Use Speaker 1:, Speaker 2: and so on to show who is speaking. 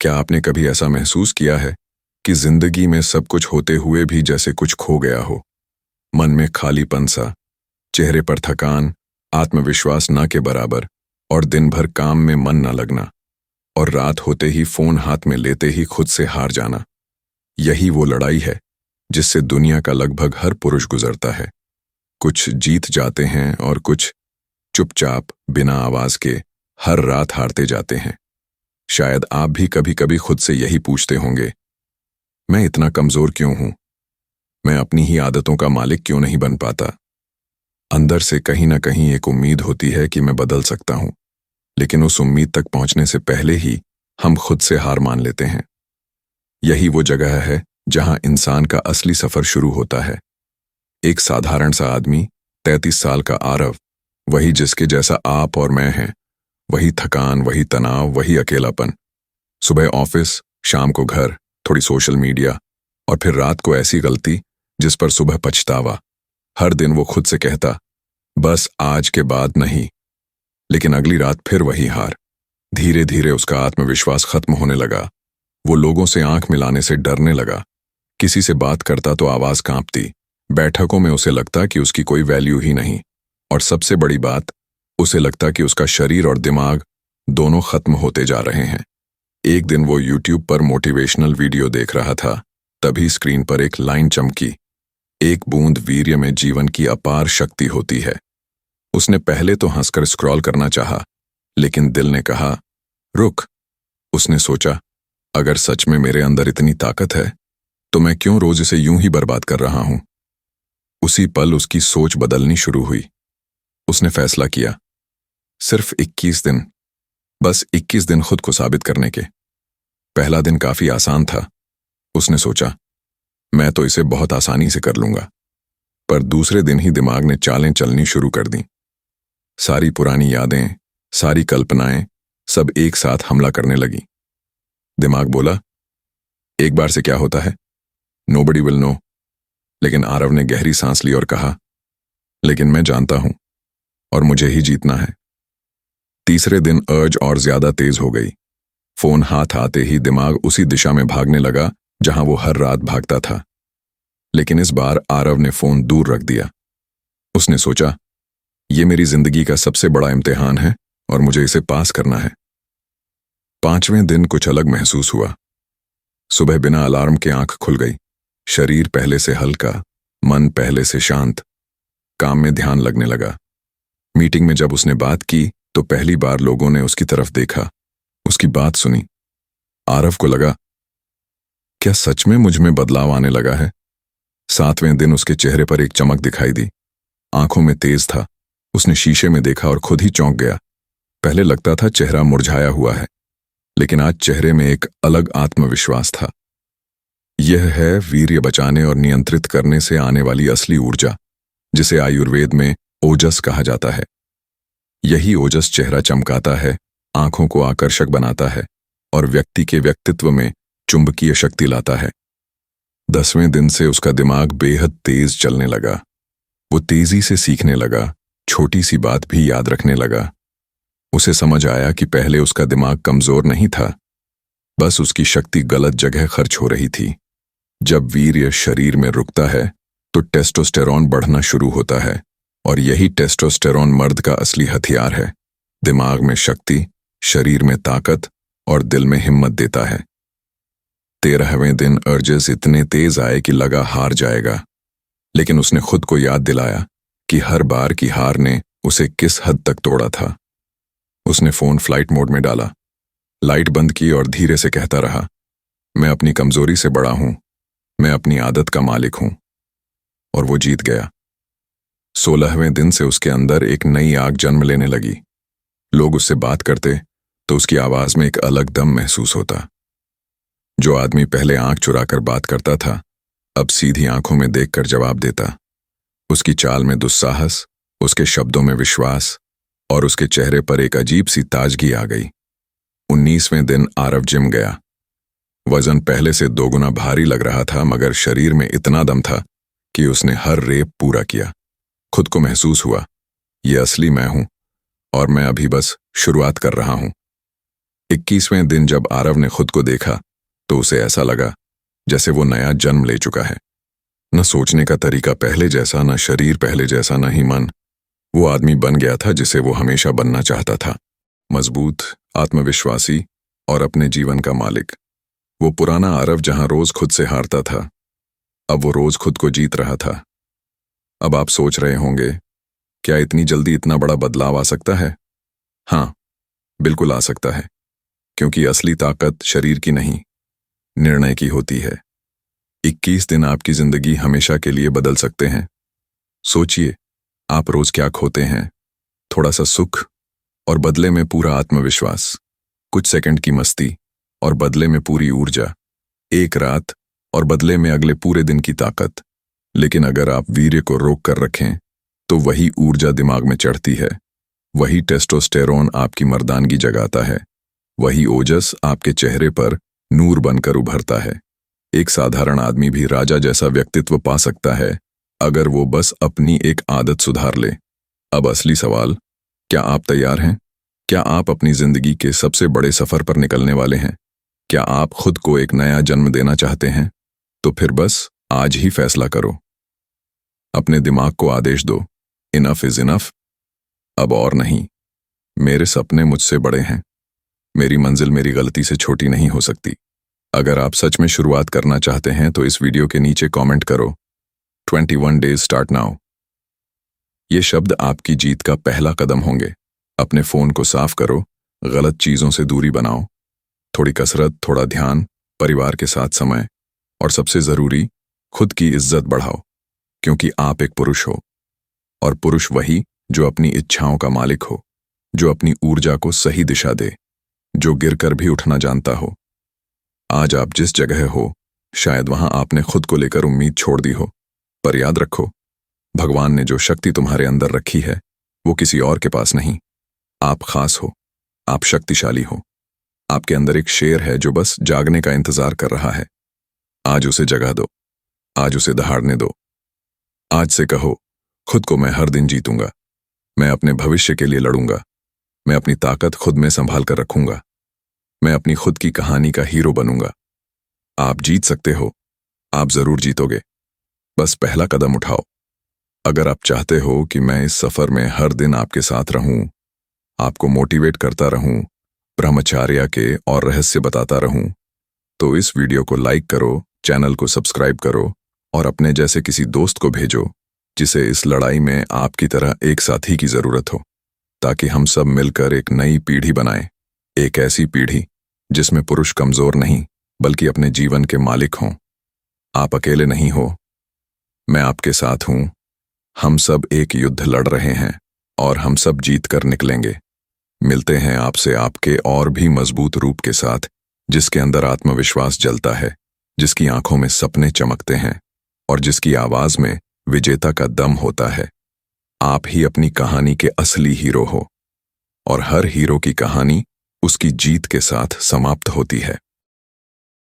Speaker 1: क्या आपने कभी ऐसा महसूस किया है कि जिंदगी में सब कुछ होते हुए भी जैसे कुछ खो गया हो? मन में खालीपन सा, चेहरे पर थकान, आत्मविश्वास ना के बराबर, और दिन भर काम में मन न लगना, और रात होते ही फोन हाथ में लेते ही खुद से हार जाना। यही वो लड़ाई है जिससे दुनिया का लगभग हर पुरुष गुजरता है। कुछ जीत जाते हैं और कुछ चुपचाप बिना आवाज के हर रात हारते जाते हैं। शायद आप भी कभी कभी खुद से यही पूछते होंगे, मैं इतना कमजोर क्यों हूं? मैं अपनी ही आदतों का मालिक क्यों नहीं बन पाता? अंदर से कहीं ना कहीं एक उम्मीद होती है कि मैं बदल सकता हूं, लेकिन उस उम्मीद तक पहुंचने से पहले ही हम खुद से हार मान लेते हैं। यही वो जगह है जहां इंसान का असली सफर शुरू होता है। एक साधारण सा आदमी, 33 साल का आरव, वही जिसके जैसा आप और मैं हैं। वही थकान, वही तनाव, वही अकेलापन। सुबह ऑफिस, शाम को घर, थोड़ी सोशल मीडिया, और फिर रात को ऐसी गलती जिस पर सुबह पछतावा। हर दिन वो खुद से कहता, बस आज के बाद नहीं। लेकिन अगली रात फिर वही हार। धीरे धीरे उसका आत्मविश्वास खत्म होने लगा। वो लोगों से आंख मिलाने से डरने लगा। किसी से बात करता तो आवाज कांपती। बैठकों में उसे लगता कि उसकी कोई वैल्यू ही नहीं। और सबसे बड़ी बात, उसे लगता कि उसका शरीर और दिमाग दोनों खत्म होते जा रहे हैं। एक दिन वो यूट्यूब पर मोटिवेशनल वीडियो देख रहा था, तभी स्क्रीन पर एक लाइन चमकी, एक बूंद वीर्य में जीवन की अपार शक्ति होती है। उसने पहले तो हंसकर स्क्रॉल करना चाहा, लेकिन दिल ने कहा, रुक। उसने सोचा, अगर सच में मेरे अंदर इतनी ताकत है तो मैं क्यों रोज इसे यूं ही बर्बाद कर रहा हूं? उसी पल उसकी सोच बदलनी शुरू हुई। उसने फैसला किया, सिर्फ 21 दिन, बस 21 दिन खुद को साबित करने के। पहला दिन काफी आसान था। उसने सोचा, मैं तो इसे बहुत आसानी से कर लूंगा। पर दूसरे दिन ही दिमाग ने चालें चलनी शुरू कर दी। सारी पुरानी यादें, सारी कल्पनाएं, सब एक साथ हमला करने लगी। दिमाग बोला, एक बार से क्या होता है, नोबडी विल नो। लेकिन आरव ने गहरी सांस ली और कहा, लेकिन मैं जानता हूं, और मुझे ही जीतना है। तीसरे दिन अर्ज और ज्यादा तेज हो गई। फोन हाथ आते ही दिमाग उसी दिशा में भागने लगा जहां वो हर रात भागता था। लेकिन इस बार आरव ने फोन दूर रख दिया। उसने सोचा, ये मेरी जिंदगी का सबसे बड़ा इम्तिहान है और मुझे इसे पास करना है। 5वें दिन कुछ अलग महसूस हुआ। सुबह बिना अलार्म के आंख खुल गई। शरीर पहले से हल्का, मन पहले से शांत। काम में ध्यान लगने लगा। मीटिंग में जब उसने बात की तो पहली बार लोगों ने उसकी तरफ देखा, उसकी बात सुनी। आरव को लगा, क्या सच में मुझ में बदलाव आने लगा है? 7वें दिन उसके चेहरे पर एक चमक दिखाई दी। आंखों में तेज था। उसने शीशे में देखा और खुद ही चौंक गया। पहले लगता था चेहरा मुरझाया हुआ है, लेकिन आज चेहरे में एक अलग आत्मविश्वास था। यह है वीर्य बचाने और नियंत्रित करने से आने वाली असली ऊर्जा, जिसे आयुर्वेद में ओजस कहा जाता है। यही ओजस चेहरा चमकाता है, आंखों को आकर्षक बनाता है और व्यक्ति के व्यक्तित्व में चुंबकीय शक्ति लाता है। 10वें दिन से उसका दिमाग बेहद तेज चलने लगा। वो तेजी से सीखने लगा, छोटी सी बात भी याद रखने लगा। उसे समझ आया कि पहले उसका दिमाग कमजोर नहीं था, बस उसकी शक्ति गलत जगह खर्च हो रही थी। जब वीर्य शरीर में रुकता है तो टेस्टोस्टेरॉन बढ़ना शुरू होता है, और यही टेस्टोस्टेरॉन मर्द का असली हथियार है। दिमाग में शक्ति, शरीर में ताकत और दिल में हिम्मत देता है। 13वें दिन अर्जेस इतने तेज आए कि लगा हार जाएगा, लेकिन उसने खुद को याद दिलाया कि हर बार की हार ने उसे किस हद तक तोड़ा था। उसने फोन फ्लाइट मोड में डाला, लाइट बंद की और धीरे से कहता रहा, मैं अपनी कमजोरी से बड़ा हूं, मैं अपनी आदत का मालिक हूं। और वो जीत गया। 16वें दिन से उसके अंदर एक नई आग जन्म लेने लगी। लोग उससे बात करते तो उसकी आवाज में एक अलग दम महसूस होता। जो आदमी पहले आंख चुराकर बात करता था, अब सीधी आंखों में देखकर जवाब देता। उसकी चाल में दुस्साहस, उसके शब्दों में विश्वास, और उसके चेहरे पर एक अजीब सी ताजगी आ गई। 19वें दिन आरव जिम गया। वजन पहले से 2 गुना भारी लग रहा था, मगर शरीर में इतना दम था कि उसने हर रेप पूरा किया। खुद को महसूस हुआ, ये असली मैं हूं, और मैं अभी बस शुरुआत कर रहा हूं। 21वें दिन जब आरव ने खुद को देखा तो उसे ऐसा लगा जैसे वो नया जन्म ले चुका है। न सोचने का तरीका पहले जैसा, न शरीर पहले जैसा, न ही मन। वो आदमी बन गया था जिसे वो हमेशा बनना चाहता था। मजबूत, आत्मविश्वासी और अपने जीवन का मालिक। वो पुराना आरव जहां रोज खुद से हारता था, अब वो रोज खुद को जीत रहा था। अब आप सोच रहे होंगे, क्या इतनी जल्दी इतना बड़ा बदलाव आ सकता है? हाँ, बिल्कुल आ सकता है, क्योंकि असली ताकत शरीर की नहीं, निर्णय की होती है। 21 दिन आपकी जिंदगी हमेशा के लिए बदल सकते हैं। सोचिए, आप रोज क्या खोते हैं? थोड़ा सा सुख और बदले में पूरा आत्मविश्वास, कुछ सेकंड की मस्ती और बदले में पूरी ऊर्जा, एक रात और बदले में अगले पूरे दिन की ताकत। लेकिन अगर आप वीर्य को रोक कर रखें तो वही ऊर्जा दिमाग में चढ़ती है, वही टेस्टोस्टेरोन आपकी मर्दानगी जगाता है, वही ओजस आपके चेहरे पर नूर बनकर उभरता है। एक साधारण आदमी भी राजा जैसा व्यक्तित्व पा सकता है अगर वो बस अपनी एक आदत सुधार ले। अब असली सवाल, क्या आप तैयार हैं? क्या आप अपनी जिंदगी के सबसे बड़े सफर पर निकलने वाले हैं? क्या आप खुद को एक नया जन्म देना चाहते हैं? तो फिर बस आज ही फैसला करो। अपने दिमाग को आदेश दो, इनफ इज इनफ। अब और नहीं। मेरे सपने मुझसे बड़े हैं। मेरी मंजिल मेरी गलती से छोटी नहीं हो सकती। अगर आप सच में शुरुआत करना चाहते हैं तो इस वीडियो के नीचे कमेंट करो, 21 डेज स्टार्ट नाउ। ये शब्द आपकी जीत का पहला कदम होंगे। अपने फोन को साफ करो, गलत चीजों से दूरी बनाओ, थोड़ी कसरत, थोड़ा ध्यान, परिवार के साथ समय और सबसे जरूरी, खुद की इज्जत बढ़ाओ, क्योंकि आप एक पुरुष हो। और पुरुष वही जो अपनी इच्छाओं का मालिक हो, जो अपनी ऊर्जा को सही दिशा दे, जो गिरकर भी उठना जानता हो। आज आप जिस जगह हो, शायद वहां आपने खुद को लेकर उम्मीद छोड़ दी हो, पर याद रखो, भगवान ने जो शक्ति तुम्हारे अंदर रखी है वो किसी और के पास नहीं। आप खास हो, आप शक्तिशाली हो। आपके अंदर एक शेर है जो बस जागने का इंतजार कर रहा है। आज उसे जगा दो, आज उसे दहाड़ने दो। आज से कहो, खुद को मैं हर दिन जीतूंगा, मैं अपने भविष्य के लिए लड़ूंगा, मैं अपनी ताकत खुद में संभाल कर रखूंगा, मैं अपनी खुद की कहानी का हीरो बनूंगा। आप जीत सकते हो, आप जरूर जीतोगे। बस पहला कदम उठाओ। अगर आप चाहते हो कि मैं इस सफर में हर दिन आपके साथ रहूं, आपको मोटिवेट करता रहूं, ब्रह्मचर्य के और रहस्य बताता रहूं, तो इस वीडियो को लाइक करो, चैनल को सब्सक्राइब करो और अपने जैसे किसी दोस्त को भेजो जिसे इस लड़ाई में आपकी तरह एक साथी की जरूरत हो, ताकि हम सब मिलकर एक नई पीढ़ी बनाएं। एक ऐसी पीढ़ी जिसमें पुरुष कमजोर नहीं बल्कि अपने जीवन के मालिक हों। आप अकेले नहीं हो, मैं आपके साथ हूं। हम सब एक युद्ध लड़ रहे हैं और हम सब जीत कर निकलेंगे। मिलते हैं आपसे आपके और भी मजबूत रूप के साथ, जिसके अंदर आत्मविश्वास जलता है, जिसकी आंखों में सपने चमकते हैं और जिसकी आवाज में विजेता का दम होता है। आप ही अपनी कहानी के असली हीरो हो और हर हीरो की कहानी उसकी जीत के साथ समाप्त होती है।